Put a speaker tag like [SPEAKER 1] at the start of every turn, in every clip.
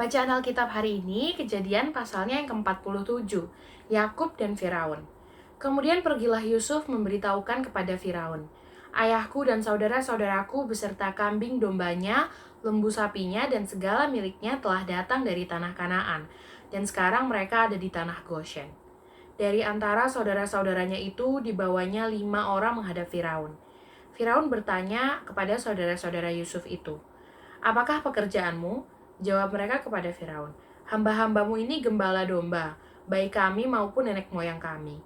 [SPEAKER 1] Bacaan Alkitab hari ini, Kejadian pasalnya yang ke-47, Yakub dan Firaun. Kemudian pergilah Yusuf memberitahukan kepada Firaun, "Ayahku dan saudara-saudaraku beserta kambing dombanya, lembu sapinya, dan segala miliknya telah datang dari tanah Kanaan, dan sekarang mereka ada di tanah Goshen." Dari antara saudara-saudaranya itu dibawanya 5 orang menghadap Firaun. Firaun bertanya kepada saudara-saudara Yusuf itu, "Apakah pekerjaanmu?" Jawab mereka kepada Firaun, "Hamba-hambamu ini gembala domba, baik kami maupun nenek moyang kami."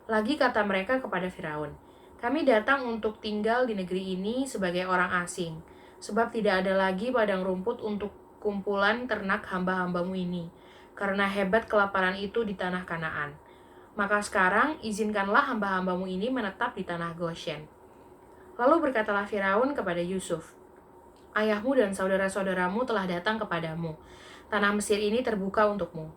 [SPEAKER 1] Lagi kata mereka kepada Firaun, "Kami datang untuk tinggal di negeri ini sebagai orang asing, sebab tidak ada lagi padang rumput untuk kumpulan ternak hamba-hambamu ini, karena hebat kelaparan itu di tanah Kanaan. Maka sekarang izinkanlah hamba-hambamu ini menetap di tanah Goshen." Lalu berkatalah Firaun kepada Yusuf, "Ayahmu dan saudara-saudaramu telah datang kepadamu. Tanah Mesir ini terbuka untukmu.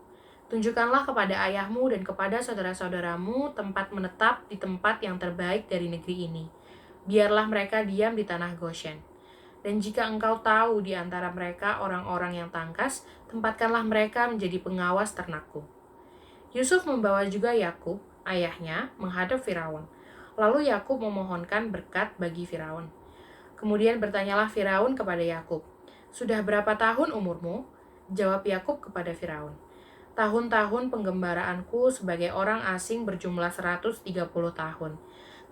[SPEAKER 1] Tunjukkanlah kepada ayahmu dan kepada saudara-saudaramu tempat menetap di tempat yang terbaik dari negeri ini. Biarlah mereka diam di tanah Goshen. Dan jika engkau tahu di antara mereka orang-orang yang tangkas, tempatkanlah mereka menjadi pengawas ternakku." Yusuf membawa juga Yakub, ayahnya, menghadap Firaun. Lalu Yakub memohonkan berkat bagi Firaun. Kemudian bertanyalah Firaun kepada Yakub, "Sudah berapa tahun umurmu?" Jawab Yakub kepada Firaun, "Tahun-tahun penggembaraanku sebagai orang asing berjumlah 130 tahun.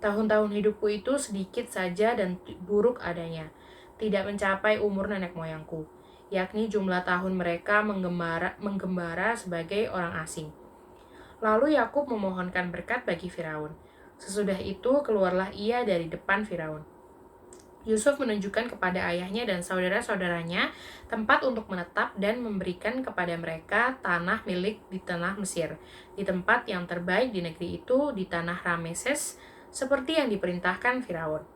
[SPEAKER 1] Tahun-tahun hidupku itu sedikit saja dan buruk adanya, tidak mencapai umur nenek moyangku, yakni jumlah tahun mereka menggembara sebagai orang asing." Lalu Yakub memohonkan berkat bagi Firaun. Sesudah itu keluarlah ia dari depan Firaun. Yusuf menunjukkan kepada ayahnya dan saudara-saudaranya tempat untuk menetap dan memberikan kepada mereka tanah milik di tanah Mesir, di tempat yang terbaik di negeri itu, di tanah Rameses, seperti yang diperintahkan Firaun.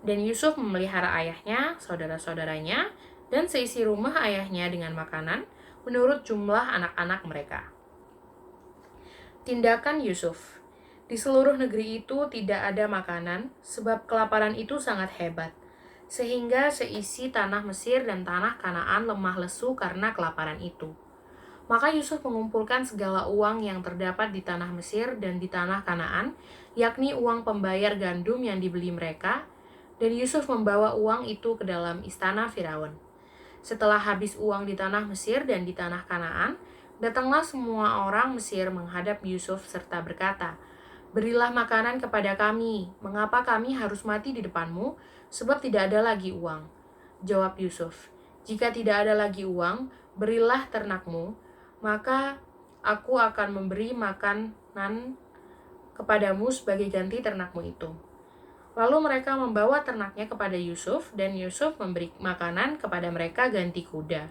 [SPEAKER 1] Dan Yusuf memelihara ayahnya, saudara-saudaranya, dan seisi rumah ayahnya dengan makanan, menurut jumlah anak-anak mereka. Tindakan Yusuf. Di seluruh negeri itu tidak ada makanan, sebab kelaparan itu sangat hebat, sehingga seisi tanah Mesir dan tanah Kanaan lemah lesu karena kelaparan itu. Maka Yusuf mengumpulkan segala uang yang terdapat di tanah Mesir dan di tanah Kanaan, yakni uang pembayar gandum yang dibeli mereka, dan Yusuf membawa uang itu ke dalam istana Firaun. Setelah habis uang di tanah Mesir dan di tanah Kanaan, datanglah semua orang Mesir menghadap Yusuf serta berkata, "Berilah makanan kepada kami, mengapa kami harus mati di depanmu, sebab tidak ada lagi uang." Jawab Yusuf, "Jika tidak ada lagi uang, berilah ternakmu, maka aku akan memberi makanan kepadamu sebagai ganti ternakmu itu." Lalu mereka membawa ternaknya kepada Yusuf, dan Yusuf memberi makanan kepada mereka ganti kuda,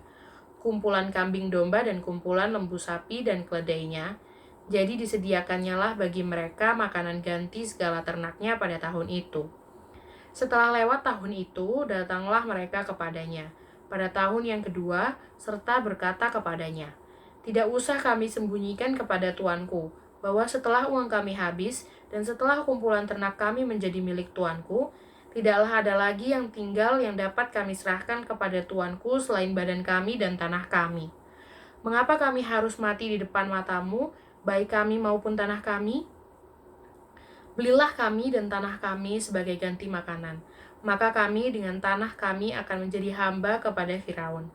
[SPEAKER 1] kumpulan kambing domba dan kumpulan lembu sapi dan keledainya. Jadi disediakannya lah bagi mereka makanan ganti segala ternaknya pada tahun itu. Setelah lewat tahun itu, datanglah mereka kepadanya pada tahun yang kedua, serta berkata kepadanya, "Tidak usah kami sembunyikan kepada tuanku, bahwa setelah uang kami habis, dan setelah kumpulan ternak kami menjadi milik tuanku, tidaklah ada lagi yang tinggal yang dapat kami serahkan kepada tuanku selain badan kami dan tanah kami. Mengapa kami harus mati di depan matamu, baik kami maupun tanah kami? Belilah kami dan tanah kami sebagai ganti makanan, maka kami dengan tanah kami akan menjadi hamba kepada Firaun.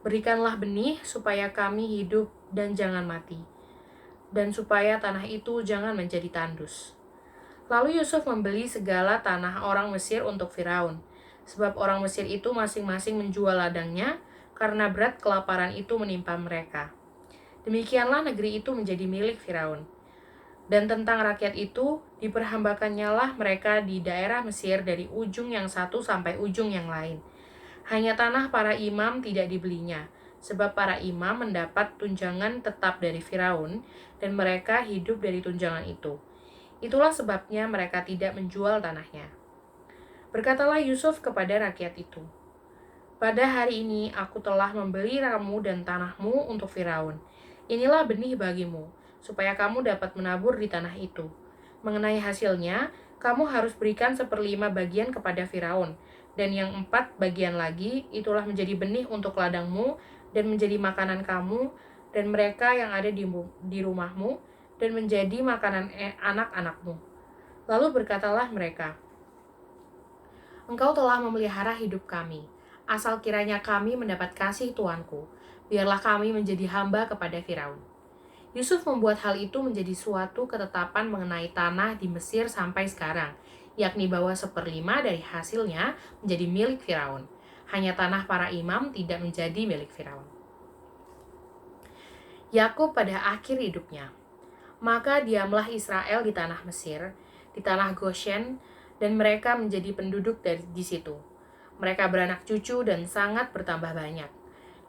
[SPEAKER 1] Berikanlah benih supaya kami hidup dan jangan mati, dan supaya tanah itu jangan menjadi tandus." Lalu Yusuf membeli segala tanah orang Mesir untuk Firaun, sebab orang Mesir itu masing-masing menjual ladangnya, karena berat kelaparan itu menimpa mereka. Demikianlah negeri itu menjadi milik Firaun. Dan tentang rakyat itu, diperhambakannya lah mereka di daerah Mesir dari ujung yang satu sampai ujung yang lain. Hanya tanah para imam tidak dibelinya, sebab para imam mendapat tunjangan tetap dari Firaun, dan mereka hidup dari tunjangan itu. Itulah sebabnya mereka tidak menjual tanahnya. Berkatalah Yusuf kepada rakyat itu, "Pada hari ini aku telah membeli kamu dan tanahmu untuk Firaun. Inilah benih bagimu, supaya kamu dapat menabur di tanah itu. Mengenai hasilnya, kamu harus berikan 1/5 bagian kepada Firaun, dan yang 4 bagian lagi itulah menjadi benih untuk ladangmu dan menjadi makanan kamu dan mereka yang ada di rumahmu, dan menjadi makanan anak-anakmu. Lalu berkatalah mereka, Engkau telah memelihara hidup kami. Asal kiranya kami mendapat kasih Tuanku, biarlah kami menjadi hamba kepada Firaun. Yusuf membuat hal itu menjadi suatu ketetapan mengenai tanah di Mesir sampai sekarang, yakni bahwa 1/5 dari hasilnya menjadi milik Firaun. Hanya tanah para imam tidak menjadi milik Firaun. Yakub pada akhir hidupnya. Maka diamlah Israel di tanah Mesir, di tanah Goshen, dan mereka menjadi penduduk di situ. Mereka beranak cucu dan sangat bertambah banyak.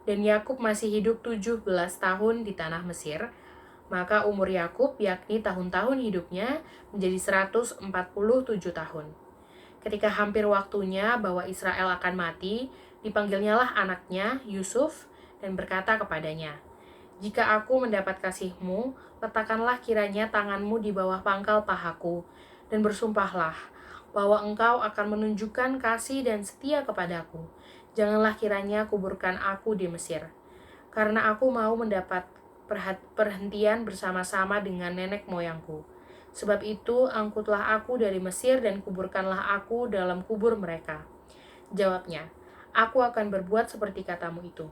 [SPEAKER 1] Dan Yakub masih hidup 17 tahun di tanah Mesir. Maka umur Yakub, yakni tahun-tahun hidupnya, menjadi 147 tahun. Ketika hampir waktunya bahwa Israel akan mati, dipanggilnyalah anaknya, Yusuf, dan berkata kepadanya, Jika aku mendapat kasih-Mu, letakkanlah kiranya tanganmu di bawah pangkal pahaku, dan bersumpahlah bahwa engkau akan menunjukkan kasih dan setia kepadaku. Janganlah kiranya kuburkan aku di Mesir, karena aku mau mendapat perhentian bersama-sama dengan nenek moyangku. Sebab itu, angkutlah aku dari Mesir dan kuburkanlah aku dalam kubur mereka. Jawabnya, aku akan berbuat seperti katamu itu.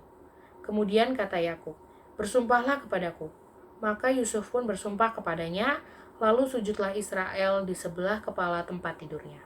[SPEAKER 1] Kemudian kata Yakub, bersumpahlah kepadaku. Maka Yusuf pun bersumpah kepadanya, lalu sujudlah Israel di sebelah kepala tempat tidurnya.